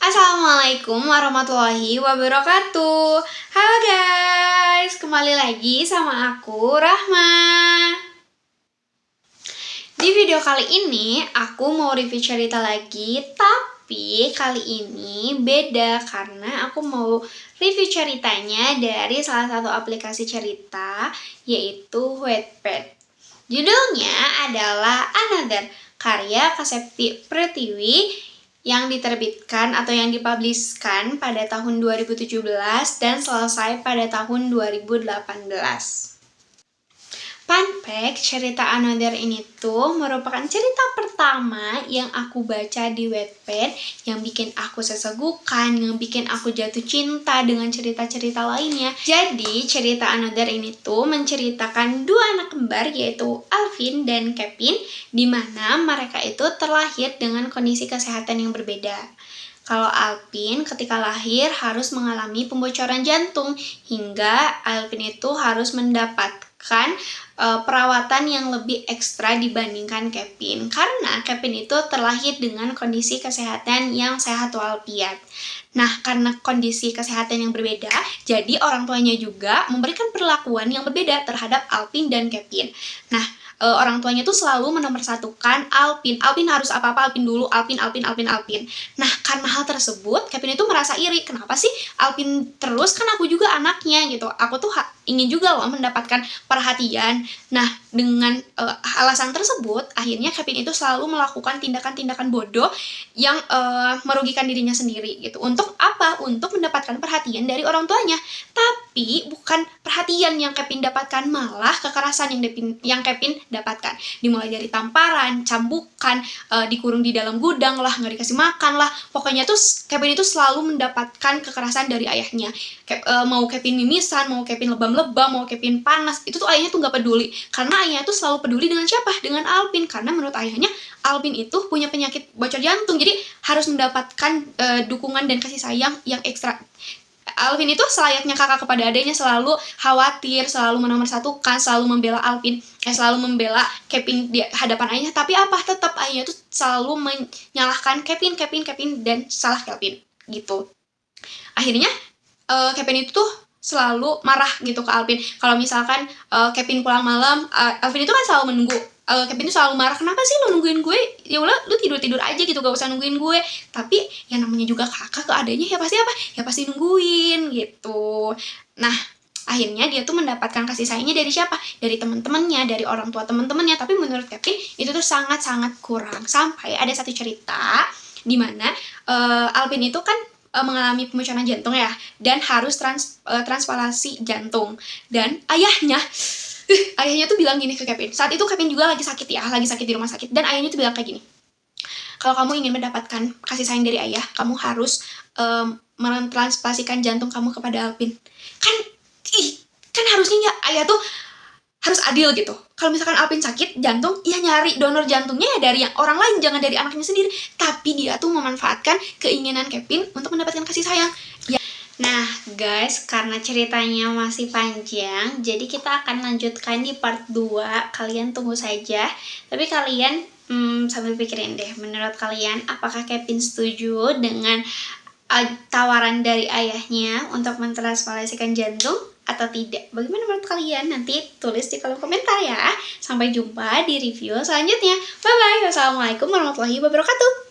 Assalamualaikum warahmatullahi wabarakatuh. Halo guys, kembali lagi sama aku Rahma. Di video kali ini aku mau review cerita lagi, tapi kali ini beda karena aku mau review ceritanya dari salah satu aplikasi cerita, yaitu Wattpad. Judulnya adalah Another, karya Kasepti Pratiwi, yang diterbitkan atau yang dipublishkan pada tahun 2017 dan selesai pada tahun 2018. Fun fact, cerita Another ini tuh merupakan cerita pertama yang aku baca di Wattpad, yang bikin aku sesegukan, yang bikin aku jatuh cinta dengan cerita-cerita lainnya. Jadi cerita Another ini tuh menceritakan dua anak kembar, yaitu Alvin dan Kevin, di mana mereka itu terlahir dengan kondisi kesehatan yang berbeda. Kalau Alvin ketika lahir harus mengalami pembocoran jantung, hingga Alvin itu harus mendapatkan perawatan yang lebih ekstra dibandingkan Kevin, karena Kevin itu terlahir dengan kondisi kesehatan yang sehat walafiat. Nah, karena kondisi kesehatan yang berbeda, jadi orang tuanya juga memberikan perlakuan yang berbeda terhadap Alvin dan Kevin. Nah, orang tuanya tuh selalu menomorsatukan Alvin. Alvin harus apa-apa, Alvin dulu, Alvin. Nah, karena hal tersebut, Kevin itu merasa iri. Kenapa sih Alvin terus? Kan aku juga anaknya gitu. Aku tuh ingin juga loh mendapatkan perhatian. Nah, dengan alasan tersebut, akhirnya Kevin itu selalu melakukan tindakan-tindakan bodoh yang merugikan dirinya sendiri gitu. Untuk apa? Untuk mendapatkan perhatian dari orang tuanya. Tapi bukan perhatian yang Kevin dapatkan, malah kekerasan yang Kevin dapatkan. Dimulai dari tamparan, cambukan, dikurung di dalam gudang lah, nggak dikasih makan lah. Pokoknya tuh Kevin itu selalu mendapatkan kekerasan dari ayahnya. Mau Kevin mimisan, mau Kevin lebam-lebam, mau Kevin panas, itu tuh ayahnya tuh nggak peduli. Karena ayahnya tuh selalu peduli dengan siapa? Dengan Alvin. Karena menurut ayahnya, Alvin itu punya penyakit bocor jantung, jadi harus mendapatkan dukungan dan kasih sayang yang ekstra. Alvin itu selayaknya kakak kepada adiknya, selalu khawatir, selalu menomorsatukan, selalu membela selalu membela Kevin di hadapan ayahnya. Tapi apa? Tetap ayahnya tuh selalu menyalahkan Kevin, dan salah Kevin gitu. Akhirnya Kevin itu tuh selalu marah gitu ke Alvin. Kalau misalkan Kevin pulang malam, Alvin itu kan selalu menunggu. Kevin itu selalu marah, kenapa sih lu nungguin gue? Ya udah, lu tidur aja gitu, gak usah nungguin gue. Tapi yang namanya juga kakak ke adanya, ya pasti apa? Ya pasti nungguin gitu. Nah, akhirnya dia tuh mendapatkan kasih sayangnya dari siapa? Dari teman-temannya, dari orang tua teman-temannya. Tapi menurut Kevin itu tuh sangat-sangat kurang. Sampai ada satu cerita di mana Alvin itu kan mengalami pembocoran jantung ya, dan harus transplantasi jantung. Dan ayahnya tuh bilang gini ke Kevin. Saat itu Kevin juga lagi sakit ya, lagi sakit di rumah sakit. Dan ayahnya tuh bilang kayak gini, kalau kamu ingin mendapatkan kasih sayang dari ayah, kamu harus mentransplantasikan jantung kamu kepada Alvin. Kan harusnya ya ayah tuh harus adil gitu. Kalau misalkan Alvin sakit jantung, ya nyari donor jantungnya ya dari yang orang lain, jangan dari anaknya sendiri. Tapi dia tuh memanfaatkan keinginan Kevin untuk mendapatkan kasih sayang. Ya. Nah guys, karena ceritanya masih panjang, jadi kita akan lanjutkan di part 2. Kalian tunggu saja. Tapi kalian sambil pikirin deh, menurut kalian apakah Kevin setuju dengan tawaran dari ayahnya untuk mentransplantasikan jantung atau tidak? Bagaimana menurut kalian? Nanti tulis di kolom komentar ya. Sampai jumpa di review selanjutnya. Bye bye. Wassalamualaikum warahmatullahi wabarakatuh.